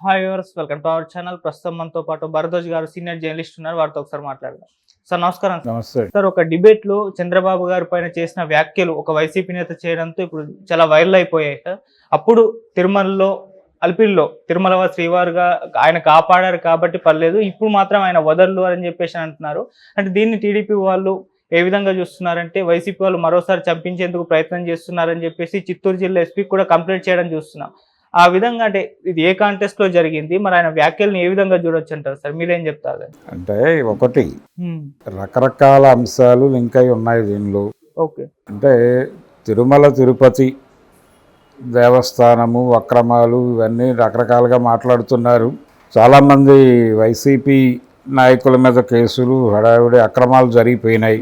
Hi viewers, welcome to our channel. ప్రస్తుతం మనతో పాటు భరద్వాజ్ గారు సీనియర్ జర్నలిస్ట్ ఉన్నారు. వారితో ఒకసారి మాట్లాడదాం. సార్ నమస్కారం. నమస్తే సార్, ఒక డిబేట్ లో చంద్రబాబు గారి పైన చేసిన వ్యాఖ్యలు ఒక వైసీపీ నేత చేయడంతో ఇప్పుడు చాలా వైరల్ అయిపోయాయి సార్. అప్పుడు తిరుమలలో అలిపిరిలో తిరుమల శ్రీవారుగా ఆయన కాపాడారు కాబట్టి పర్లేదు, ఇప్పుడు మాత్రం ఆయన వదలరు అని చెప్పేసి అంటున్నారు. అంటే దీన్ని టీడీపీ వాళ్ళు ఏ విధంగా చూస్తున్నారంటే, వైసీపీ వాళ్ళు మరోసారి చంపించేందుకు ప్రయత్నం చేస్తున్నారని చెప్పేసి చిత్తూరు జిల్లా ఎస్పీ కూడా కంప్లైంట్ చేయడం చూస్తున్నాం. ఆ విధంగా అంటే ఇది ఏ కాంటెస్ట్ లో జరిగింది, మరి ఆయన వ్యాఖ్యలను ఏ విధంగా చూడొచ్చు అంటారు సార్? మీరేం చెప్తారు? అంటే ఒకటి రకరకాల అంశాలు లింక్ అయి ఉన్నాయి దీనిలో. ఓకే. అంటే తిరుమల తిరుపతి దేవస్థానము అక్రమాలు ఇవన్నీ రకరకాలుగా మాట్లాడుతున్నారు. చాలామంది వైసీపీ నాయకుల మీద కేసులు హడావిడి అక్రమాలు జరిగిపోయినాయి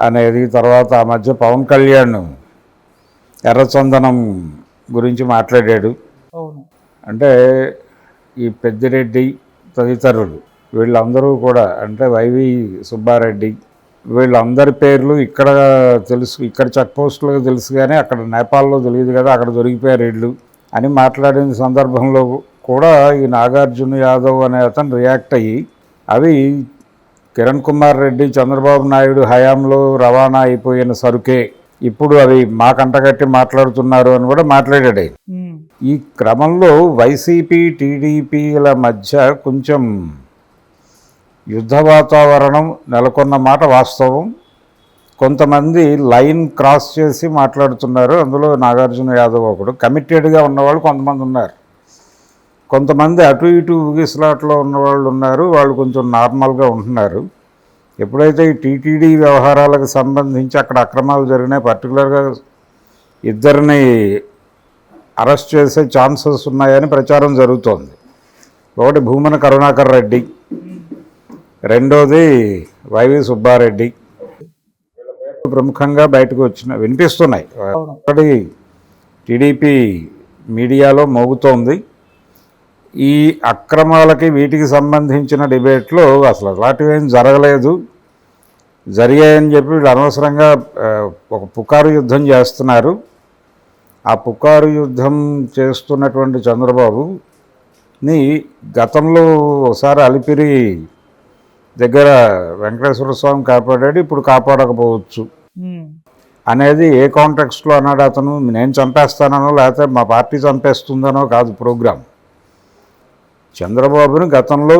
అనేది. తర్వాత ఆ మధ్య పవన్ కళ్యాణ్ ఎర్రచందనం గురించి మాట్లాడాడు. అంటే ఈ పెద్దిరెడ్డి తదితరులు వీళ్ళందరూ కూడా, అంటే వైవి సుబ్బారెడ్డి వీళ్ళందరి పేర్లు ఇక్కడ తెలుసు, ఇక్కడ చెక్ పోస్టులో తెలుసు కానీ అక్కడ నేపాల్లో తెలియదు కదా, అక్కడ దొరికిపోయారు వీళ్ళు అని మాట్లాడిన సందర్భంలో కూడా ఈ నాగార్జున యాదవ్ అనే అతను రియాక్ట్ అయ్యి, అవి కిరణ్ కుమార్ రెడ్డి చంద్రబాబు నాయుడు హయాంలో రవాణా అయిపోయిన సరుకే, ఇప్పుడు అవి మా కంటగట్టి మాట్లాడుతున్నారు అని కూడా మాట్లాడాడు. ఈ క్రమంలో వైసీపీ టీడీపీల మధ్య కొంచెం యుద్ధ వాతావరణం నెలకొన్న మాట వాస్తవం. కొంతమంది లైన్ క్రాస్ చేసి మాట్లాడుతున్నారు. అందులో నాగార్జున యాదవ్ ఒకడు. కమిటెడ్గా ఉన్నవాళ్ళు కొంతమంది ఉన్నారు, కొంతమంది అటు ఇటు ఊగిసలాట్లో ఉన్నవాళ్ళు ఉన్నారు. వాళ్ళు కొంచెం నార్మల్గా ఉంటున్నారు. ఎప్పుడైతే ఈ టీటీడీ వ్యవహారాలకు సంబంధించి అక్కడ అక్రమాలు జరిగినాయి, పర్టికులర్గా ఇద్దరిని అరెస్ట్ చేసే ఛాన్సెస్ ఉన్నాయని ప్రచారం జరుగుతోంది. ఒకటి భూమన కరుణాకర్ రెడ్డి, రెండోది వైవి సుబ్బారెడ్డి. ప్రముఖంగా బయటకు వినిపిస్తున్నాయి. ఒకటి టీడీపీ మీడియాలో మోగుతోంది. ఈ అక్రమాలకి వీటికి సంబంధించిన డిబేట్లో అసలు అలాంటివి ఏం జరగలేదు, జరిగాయని చెప్పి వీళ్ళు అనవసరంగా ఒక పుకారు యుద్ధం చేస్తున్నారు. ఆ పుకారు యుద్ధం చేస్తున్నటువంటి చంద్రబాబుని గతంలో ఒకసారి అలిపిరి దగ్గర వెంకటేశ్వర స్వామి కాపాడాడు, ఇప్పుడు కాపాడకపోవచ్చు అనేది ఏ కాంటెక్స్ట్లో అన్నాడు అతను? నేను చంపేస్తానో లేకపోతే మా పార్టీ చంపేస్తుందనో కాదు ప్రోగ్రాం. చంద్రబాబుని గతంలో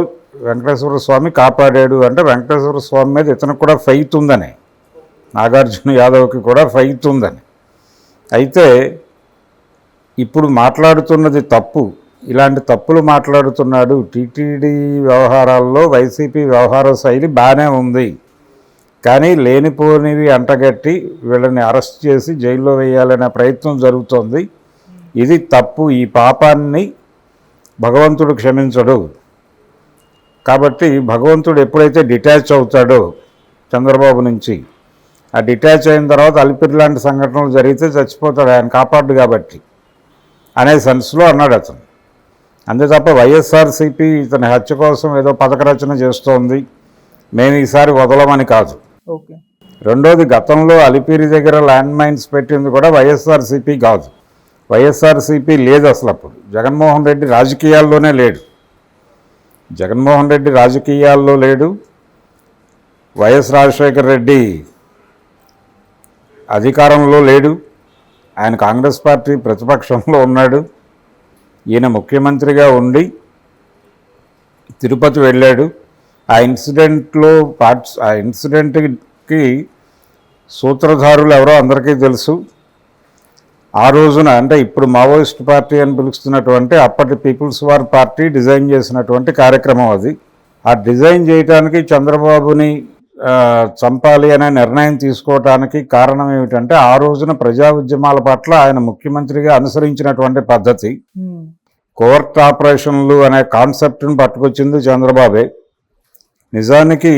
వెంకటేశ్వర స్వామి కాపాడాడు అంటే వెంకటేశ్వర స్వామి మీద ఇతనికి కూడా ఫెయిత్ ఉందని, నాగార్జున యాదవ్కి కూడా ఫెయిత్ ఉందని. అయితే ఇప్పుడు మాట్లాడుతున్నది తప్పు, ఇలాంటి తప్పులు మాట్లాడుతున్నాడు. టీటీడీ వ్యవహారాల్లో వైసీపీ వ్యవహార శైలి బాగానే ఉంది, కానీ లేనిపోనివి అంటగట్టి వీళ్ళని అరెస్ట్ చేసి జైల్లో వేయాలనే ప్రయత్నం జరుగుతోంది. ఇది తప్పు. ఈ పాపాన్ని భగవంతుడు క్షమించడు. కాబట్టి భగవంతుడు ఎప్పుడైతే డిటాచ్ అవుతాడో చంద్రబాబు నుంచి, ఆ డిటాచ్ అయిన తర్వాత అలిపిరి లాంటి సంఘటనలు జరిగితే చచ్చిపోతాడు, ఆయన కాపాడు కాబట్టి అనే సెన్స్లో అన్నాడు అతను. అంతే తప్ప వైఎస్ఆర్సీపీ ఇతని హత్య కోసం ఏదో పథక రచన చేస్తోంది, మేము ఈసారి వదలమని కాదు. రెండోది, గతంలో అలిపిరి దగ్గర ల్యాండ్ మైన్స్ పెట్టింది కూడా వైఎస్ఆర్సీపీ కాదు. వైఎస్ఆర్సీపీ లేదు అసలు. అప్పుడు జగన్మోహన్ రెడ్డి రాజకీయాల్లోనే లేడు. జగన్మోహన్ రెడ్డి రాజకీయాల్లో లేడు. వైఎస్ రాజశేఖర రెడ్డి అధికారంలో లేడు. ఆయన కాంగ్రెస్ పార్టీ ప్రతిపక్షంలో ఉన్నాడు. ఈయన ముఖ్యమంత్రిగా ఉండి తిరుపతి వెళ్ళాడు. ఆ ఇన్సిడెంట్కి సూత్రధారులు ఎవరో అందరికీ తెలుసు. ఆ రోజున అంటే ఇప్పుడు మావోయిస్ట్ పార్టీ అని పిలుస్తున్నటువంటి అప్పటి పీపుల్స్ వార్ పార్టీ డిజైన్ చేసినటువంటి కార్యక్రమం అది. ఆ డిజైన్ చేయడానికి చంద్రబాబుని చంపాలి అనే నిర్ణయం తీసుకోవటానికి కారణం ఏమిటంటే, ఆ రోజున ప్రజా ఉద్యమాల పట్ల ఆయన ముఖ్యమంత్రిగా అనుసరించినటువంటి పద్ధతి. కోవర్ట్ ఆపరేషన్లు అనే కాన్సెప్ట్ని పట్టుకొచ్చింది చంద్రబాబే. నిజానికి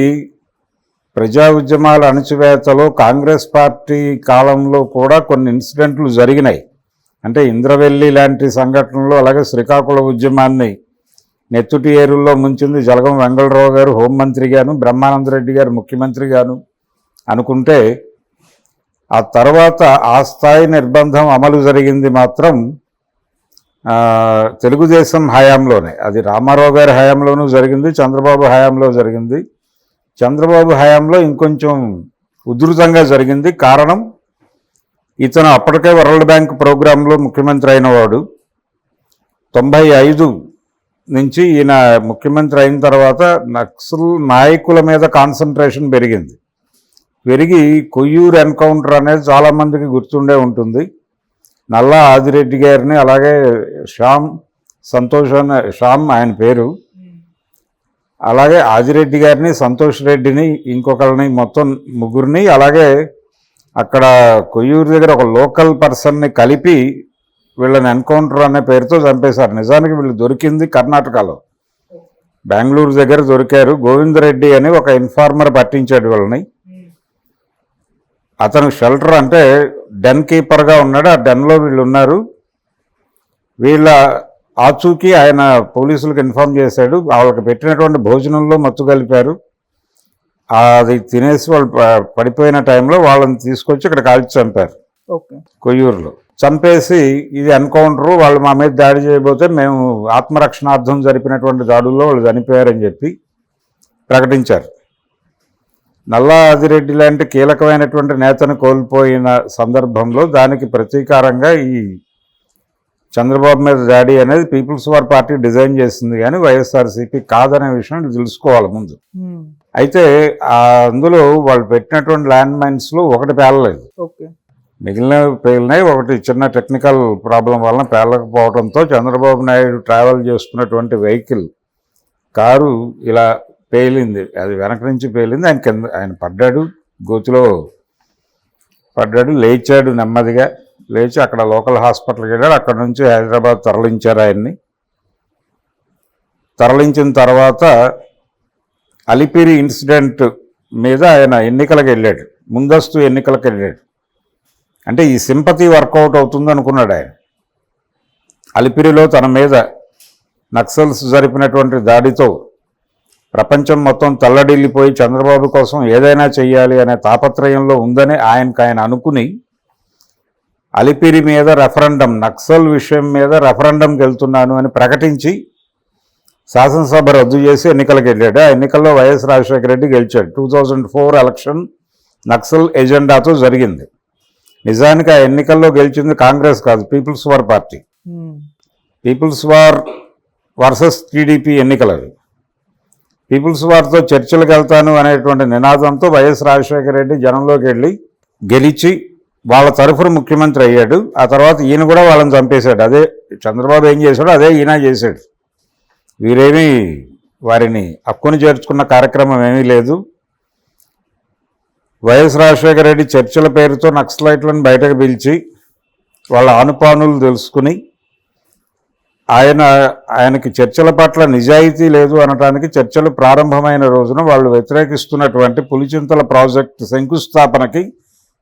ప్రజా ఉద్యమాల అణచివేతలో కాంగ్రెస్ పార్టీ కాలంలో కూడా కొన్ని ఇన్సిడెంట్లు జరిగినాయి. అంటే ఇంద్రవెల్లి లాంటి సంఘటనలు, అలాగే శ్రీకాకుళం ఉద్యమాన్ని నెత్తుటి ఏరుల్లో ముంచింది జలగం వెంగళరావు గారు హోంమంత్రిగాను, బ్రహ్మానందరెడ్డి గారు ముఖ్యమంత్రిగాను అనుకుంటే, ఆ తర్వాత ఆ స్థాయి నిర్బంధం అమలు జరిగింది మాత్రం తెలుగుదేశం హయాంలోనే, అది రామారావు గారి హయాంలోనూ జరిగింది, చంద్రబాబు హయాంలో జరిగింది. చంద్రబాబు హయాంలో ఇంకొంచెం ఉధృతంగా జరిగింది. కారణం, ఇతను అప్పటికే వరల్డ్ బ్యాంక్ ప్రోగ్రాంలో ముఖ్యమంత్రి అయిన వాడు. 95 నుంచి ఈయన ముఖ్యమంత్రి అయిన తర్వాత నక్సల్ నాయకుల మీద కాన్సన్ట్రేషన్ పెరిగి కొయ్యూరు ఎన్కౌంటర్ అనేది చాలామందికి గుర్తుండే ఉంటుంది. నల్లా ఆదిరెడ్డి గారిని, అలాగే శ్యామ్ ఆయన పేరు, అలాగే ఆదిరెడ్డి గారిని, సంతోష్ రెడ్డిని, ఇంకొకరిని, మొత్తం ముగ్గురిని, అలాగే అక్కడ కొయ్యూరు దగ్గర ఒక లోకల్ పర్సన్ని కలిపి వీళ్ళని ఎన్కౌంటర్ అనే పేరుతో చంపేశారు. నిజానికి వీళ్ళు దొరికింది కర్ణాటకలో, బెంగళూరు దగ్గర దొరికారు. గోవిందరెడ్డి అని ఒక ఇన్ఫార్మర్ పట్టించాడు వీళ్ళని. అతను షెల్టర్ అంటే డెన్ కీపర్గా ఉన్నాడు. ఆ డెన్లో వీళ్ళు ఉన్నారు. వీళ్ళ ఆచూకీ ఆయన పోలీసులకు ఇన్ఫార్మ్ చేశాడు. వాళ్ళకి పెట్టినటువంటి భోజనంలో మత్తు కలిపారు. అది తినేసి వాళ్ళు పడిపోయిన టైంలో వాళ్ళని తీసుకొచ్చి ఇక్కడ కాల్చి చంపారు. కొయ్యూరులో చంపేసి, ఇది ఎన్కౌంటరు, వాళ్ళు మా మీద దాడి చేయబోతే మేము ఆత్మరక్షణార్థం జరిపినటువంటి దాడుల్లో వాళ్ళు చనిపోయారని చెప్పి ప్రకటించారు. నల్లా ఆదిరెడ్డి లాంటి కీలకమైనటువంటి నేతను కోల్పోయిన సందర్భంలో దానికి ప్రతీకారంగా ఈ చంద్రబాబు మీద దాడి అనేది పీపుల్స్ వార్ పార్టీ డిజైన్ చేసింది, కానీ వైఎస్ఆర్సీపీ కాదనే విషయం తెలుసుకోవాలి ముందు. అయితే అందులో వాళ్ళు పెట్టినటువంటి ల్యాండ్ మైన్స్లో ఒకటి పేలలేదు, మిగిలినవి పేలినాయి. ఒకటి చిన్న టెక్నికల్ ప్రాబ్లం వలన పేలకపోవడంతో చంద్రబాబు నాయుడు ట్రావెల్ చేసుకున్నటువంటి వెహికల్ కారు ఇలా పేలింది. అది వెనక నుంచి పేలింది. ఆయన పడ్డాడు, గోతిలో పడ్డాడు, లేచాడు. నెమ్మదిగా లేచి అక్కడ లోకల్ హాస్పిటల్కి వెళ్ళాడు. అక్కడ నుంచి హైదరాబాద్ తరలించారు ఆయన్ని. తరలించిన తర్వాత అలిపిరి ఇన్సిడెంట్ మీద ఆయన ఎన్నికలకు వెళ్ళాడు, ముందస్తు ఎన్నికలకు వెళ్ళాడు. అంటే ఈ సింపతి వర్కౌట్ అవుతుంది అనుకున్నాడు ఆయన. అలిపిరిలో తన మీద నక్సల్స్ జరిపినటువంటి దాడితో ప్రపంచం మొత్తం తల్లడిల్లిపోయి చంద్రబాబు కోసం ఏదైనా చెయ్యాలి అనే తాపత్రయంలో ఉందని ఆయన అనుకుని అలిపిరి మీద రెఫరెండం, నక్సల్ విషయం మీద రెఫరెండంకి వెళ్తున్నాను అని ప్రకటించి శాసనసభ రద్దు చేసి ఎన్నికలకు వెళ్ళాడు. ఆ ఎన్నికల్లో వైఎస్ రాజశేఖర రెడ్డి గెలిచాడు. 2004 ఎలక్షన్ నక్సల్ ఎజెండాతో జరిగింది. నిజానికి ఆ ఎన్నికల్లో గెలిచింది కాంగ్రెస్ కాదు, పీపుల్స్ వార్ పార్టీ. పీపుల్స్ వార్ వర్సెస్ టీడీపీ ఎన్నికలు అవి. పీపుల్స్ వార్తో చర్చలకు వెళ్తాను అనేటువంటి నినాదంతో వైఎస్ రాజశేఖర రెడ్డి జనంలోకి వెళ్ళి గెలిచి వాళ్ళ తరఫున ముఖ్యమంత్రి అయ్యాడు. ఆ తర్వాత ఈయన కూడా వాళ్ళని చంపేశాడు. అదే చంద్రబాబు ఏం చేశాడో అదే ఈయన చేశాడు. వీరేమీ వారిని హక్కుని చేర్చుకున్న కార్యక్రమం ఏమీ లేదు. వైఎస్ రాజశేఖర రెడ్డి చర్చల పేరుతో నక్సలైట్లను బయటకు పిలిచి వాళ్ళ ఆనుపానులు తెలుసుకుని ఆయనకి చర్చల పట్ల నిజాయితీ లేదు అనటానికి చర్చలు ప్రారంభమైన రోజున వాళ్ళు వ్యతిరేకిస్తున్నటువంటి పులిచింతల ప్రాజెక్టు శంకుస్థాపనకి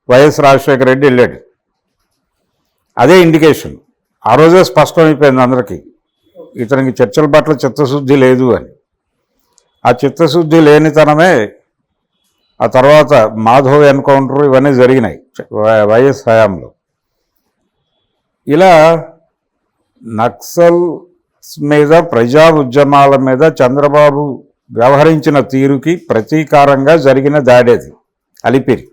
వైఎస్ రాజశేఖర రెడ్డి వెళ్ళాడు. అదే ఇండికేషన్. ఆ రోజే స్పష్టమైపోయింది అందరికీ, ఇతనికి చర్చల పట్ల చిత్తశుద్ధి లేదు అని. ఆ చిత్తశుద్ధి లేనితనమే ఆ తర్వాత మాధవ్ ఎన్కౌంటర్ ఇవన్నీ జరిగినాయి వైఎస్ హయాంలో. ఇలా నక్సల్ మీద, ప్రజా ఉద్యమాల మీద చంద్రబాబు వ్యవహరించిన తీరుకి ప్రతీకారంగా జరిగిన దాడేది అలిపిరి.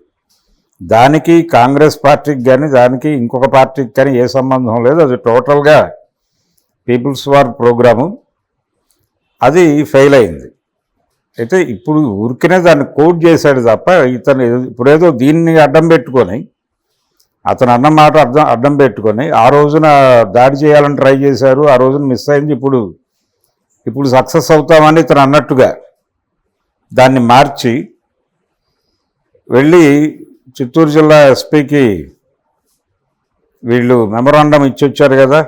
దానికి కాంగ్రెస్ పార్టీకి కానీ దానికి ఇంకొక పార్టీకి కానీ ఏ సంబంధం లేదు. అది టోటల్గా పీపుల్స్ వార్ ప్రోగ్రాము. అది ఫెయిల్ అయింది. అయితే ఇప్పుడు ఊరికనే దాన్ని కోట్ చేశాడు తప్ప ఇతను ఇప్పుడేదో దీన్ని అడ్డం పెట్టుకొని, అతను అన్న మాట అడ్డం పెట్టుకొని ఆ రోజున దాడి చేయాలని ట్రై చేశారు, ఆ రోజున మిస్ అయింది, ఇప్పుడు సక్సెస్ అవుతామని ఇతను అన్నట్టుగా దాన్ని మార్చి వెళ్ళి చిత్తూరు జిల్లా ఎస్పీకి వీళ్ళు మెమొరాండం ఇచ్చొచ్చారు కదా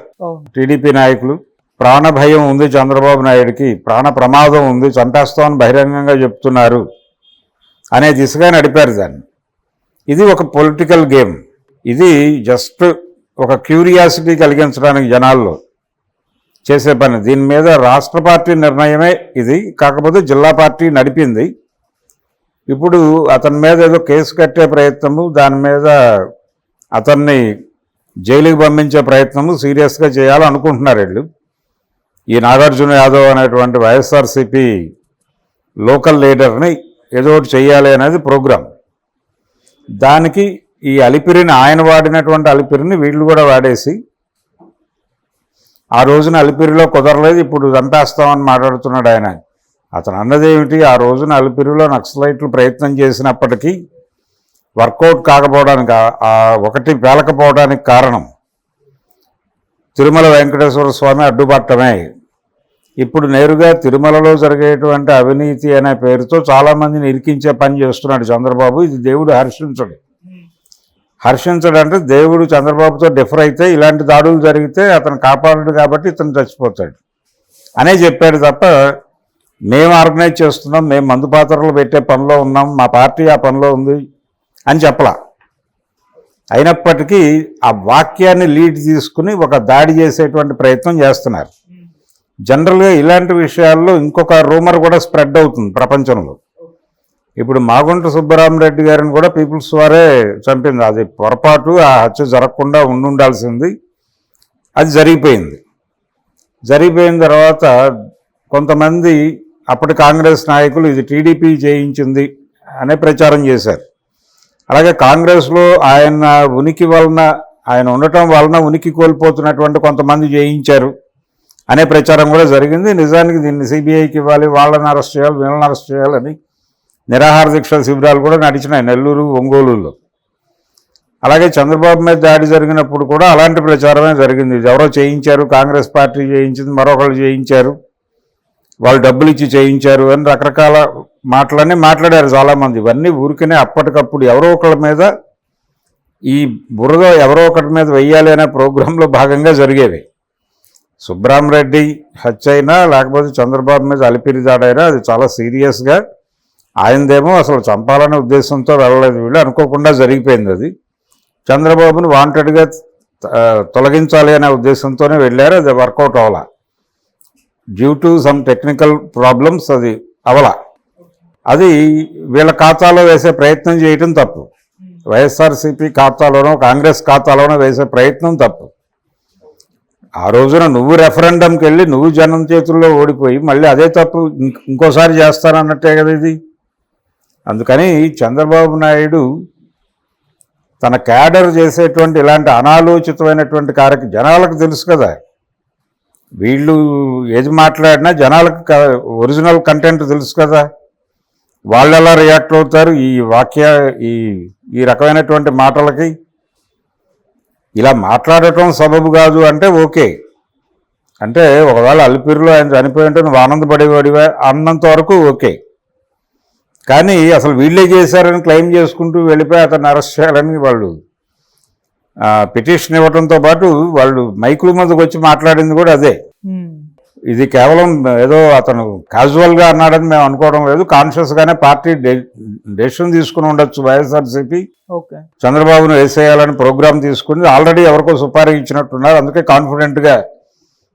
టీడీపీ నాయకులు. ప్రాణ భయం ఉంది చంద్రబాబు నాయుడికి, ప్రాణ ప్రమాదం ఉంది, చంపేస్తామని బహిరంగంగా చెప్తున్నారు అనే దిశగా నడిపారు దాన్ని. ఇది ఒక పొలిటికల్ గేమ్. ఇది జస్ట్ ఒక క్యూరియాసిటీ కలిగించడానికి జనాల్లో చేసే పని. దీని మీద రాష్ట్ర పార్టీ నిర్ణయమే ఇది, కాకపోతే జిల్లా పార్టీ నడిపింది. ఇప్పుడు అతని మీద ఏదో కేసు కట్టే ప్రయత్నము, దాని మీద అతన్ని జైలుకి పంపించే ప్రయత్నము సీరియస్గా చేయాలనుకుంటున్నారు వీళ్ళు. ఈ నాగార్జున యాదవ్ అనేటువంటి వైఎస్ఆర్సీపీ లోకల్ లీడర్ని ఏదో ఒకటి చెయ్యాలి అనేది ప్రోగ్రాం. దానికి ఈ అలిపిరిని, ఆయన వాడినటువంటి అలిపిరిని వీళ్ళు కూడా వాడేసి, ఆ రోజున అలిపిరిలో కుదరలేదు, ఇప్పుడు చంపేస్తామని మాట్లాడుతున్నాడు ఆయన. అతను అన్నదేమిటి, ఆ రోజున అలిపిరిలో నక్సలైట్లు ప్రయత్నం చేసినప్పటికీ వర్కౌట్ కాకపోవడానికి, ఒకటి పేలకపోవడానికి కారణం తిరుమల వెంకటేశ్వర స్వామి అడ్డుపట్టమే. ఇప్పుడు నేరుగా తిరుమలలో జరిగేటువంటి అవినీతి అనే పేరుతో చాలామందిని ఇరికించే పని చేస్తున్నాడు చంద్రబాబు. ఇది దేవుడు హర్షించడంటే దేవుడు చంద్రబాబుతో డిఫర్ అయితే ఇలాంటి దాడులు జరిగితే అతను కాపాడడు కాబట్టి ఇతను చచ్చిపోతాడు అనే చెప్పాడు తప్ప, మేము ఆర్గనైజ్ చేస్తున్నాం, మేము మందు పాత్రలు పెట్టే పనిలో ఉన్నాం, మా పార్టీ ఆ పనిలో ఉంది అని చెప్పలా. అయినప్పటికీ ఆ వాక్యాన్ని లీడ్ తీసుకుని ఒక దాడి చేసేటువంటి ప్రయత్నం చేస్తున్నారు. జనరల్గా ఇలాంటి విషయాల్లో ఇంకొక రూమర్ కూడా స్ప్రెడ్ అవుతుంది ప్రపంచంలో. ఇప్పుడు మాగుంట సుబ్బరామరెడ్డి గారిని కూడా పీపుల్స్ వారే చంపింది. అది పొరపాటు, ఆ హత్య జరగకుండా ఉండాల్సింది. అది జరిగిపోయింది. జరిగిపోయిన తర్వాత కొంతమంది అప్పటి కాంగ్రెస్ నాయకులు ఇది టీడీపీ చేయించింది అనే ప్రచారం చేశారు. అలాగే కాంగ్రెస్లో ఆయన ఉనికి వలన, ఆయన ఉండటం వలన ఉనికి కోల్పోతున్నటువంటి కొంతమంది చేయించారు అనే ప్రచారం కూడా జరిగింది. నిజానికి దీన్ని సిబిఐకి ఇవ్వాలి, వాళ్ళని అరెస్ట్ చేయాలి, వీళ్ళని అరెస్ట్ చేయాలని నిరాహార దీక్ష శిబిరాలు కూడా నడిచినాయి నెల్లూరు, ఒంగోలులో. అలాగే చంద్రబాబు మీద దాడి జరిగినప్పుడు కూడా అలాంటి ప్రచారమే జరిగింది. ఎవరో చేయించారు, కాంగ్రెస్ పార్టీ చేయించింది, మరొకళ్ళు చేయించారు, వాళ్ళు డబ్బులు ఇచ్చి చేయించారు అని రకరకాల మాటలన్నీ మాట్లాడారు చాలామంది. ఇవన్నీ ఊరికనే అప్పటికప్పుడు ఎవరో ఒకళ్ళ మీద, ఈ బురద ఎవరో ఒకటి మీద వెయ్యాలి అనే ప్రోగ్రాంలో భాగంగా జరిగేవి. సుబ్బరామరెడ్డి హత్య అయినా లేకపోతే చంద్రబాబు మీద అలిపిరి దాడైనా అది చాలా సీరియస్గా, ఆయనదేమో అసలు చంపాలనే ఉద్దేశంతో వెళ్ళలేదు, వీళ్ళు అనుకోకుండా జరిగిపోయింది. అది చంద్రబాబుని వాంటెడ్గా తొలగించాలి అనే ఉద్దేశంతోనే వెళ్ళారు. అది వర్కౌట్ అవ్వాల, due to some technical problems అది అవలా. అది వీళ్ళ ఖాతాలో వేసే ప్రయత్నం చేయటం తప్పు. వైఎస్ఆర్సీపీ ఖాతాలోనో కాంగ్రెస్ ఖాతాలోనో వేసే ప్రయత్నం తప్పు. ఆ రోజున నువ్వు రెఫరెండంకి వెళ్ళి నువ్వు జనం చేతుల్లో ఓడిపోయి మళ్ళీ అదే తప్పు ఇంకోసారి చేస్తానన్నట్టే కదా ఇది. అందుకని చంద్రబాబు నాయుడు తన క్యాడర్ చేసేటువంటి ఇలాంటి అనాలోచితమైనటువంటి జనాలకు తెలుసు కదా, వీళ్ళు ఏది మాట్లాడినా జనాలకు ఒరిజినల్ కంటెంట్ తెలుసు కదా, వాళ్ళు ఎలా రియాక్ట్ అవుతారు ఈ రకమైనటువంటి మాటలకి. ఇలా మాట్లాడటం సబబు కాదు అంటే ఓకే, అంటే ఒకవేళ అలిపిరిలో ఆయన చనిపోయి ఉంటే నువ్వు ఆనందపడేవాడివా అన్నంత వరకు ఓకే. కానీ అసలు వీళ్ళే చేశారని క్లెయిమ్ చేసుకుంటూ వెళ్ళిపోయి అతన్ని అరెస్ట్ చేయాలని వాళ్ళు పిటిషన్ ఇవ్వడంతో పాటు వాళ్ళు మైకుల మీదకి వచ్చి మాట్లాడింది కూడా అదే. ఇది కేవలం ఏదో అతను క్యాజువల్గా అన్నాడని మేము అనుకోవడం లేదు, కాన్షియస్గానే పార్టీ డెసిషన్ తీసుకుని ఉండొచ్చు. వైఎస్ఆర్సీపీ చంద్రబాబును వేసేయాలని ప్రోగ్రాం తీసుకుని ఆల్రెడీ ఎవరికో సుపారీ ఇచ్చినట్టున్నారు, అందుకే కాన్ఫిడెంట్గా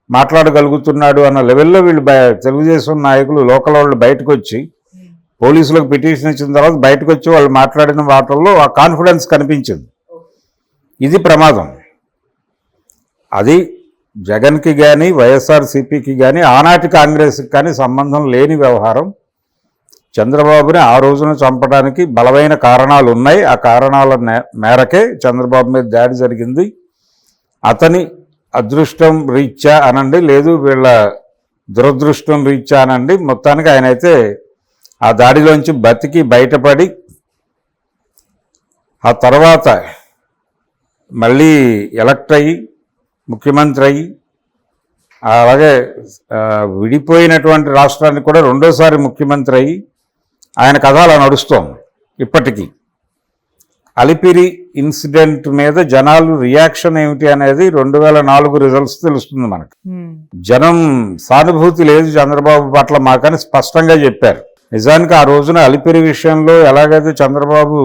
మాట్లాడగలుగుతున్నాడు అన్న లెవెల్లో వీళ్ళు తెలుగుదేశం నాయకులు లోకల్ వాళ్ళు బయటకు వచ్చి పోలీసులకు పిటిషన్ ఇచ్చిన తర్వాత బయటకు వచ్చి వాళ్ళు మాట్లాడిన మాటల్లో ఆ కాన్ఫిడెన్స్ కనిపించింది. ఇది ప్రమాదం. అది జగన్కి కానీ వైఎస్ఆర్సీపీకి కానీ ఆనాటి కాంగ్రెస్కి కానీ సంబంధం లేని వ్యవహారం. చంద్రబాబుని ఆ రోజున చంపడానికి బలమైన కారణాలు ఉన్నాయి. ఆ కారణాల మేరకే చంద్రబాబు మీద దాడి జరిగింది. అతని అదృష్టం రీత్యా అనండి, లేదు వీళ్ళ దురదృష్టం రీత్యా అనండి, మొత్తానికి ఆయన అయితే ఆ దాడిలోంచి బతికి బయటపడి ఆ తర్వాత మళ్ళీ ఎలక్ట్ అయ్యి ముఖ్యమంత్రి అయ్యి, అలాగే విడిపోయినటువంటి రాష్ట్రానికి కూడా రెండోసారి ముఖ్యమంత్రి అయ్యి ఆయన కథ అలా నడుస్తోంది ఇప్పటికీ. అలిపిరి ఇన్సిడెంట్ మీద జనాలు రియాక్షన్ ఏమిటి అనేది 2004 రిజల్ట్స్ తెలుస్తుంది మనకు. జనం సానుభూతి లేదు చంద్రబాబు పట్ల మాకని స్పష్టంగా చెప్పారు. నిజానికి ఆ రోజున అలిపిరి విషయంలో ఎలాగైతే చంద్రబాబు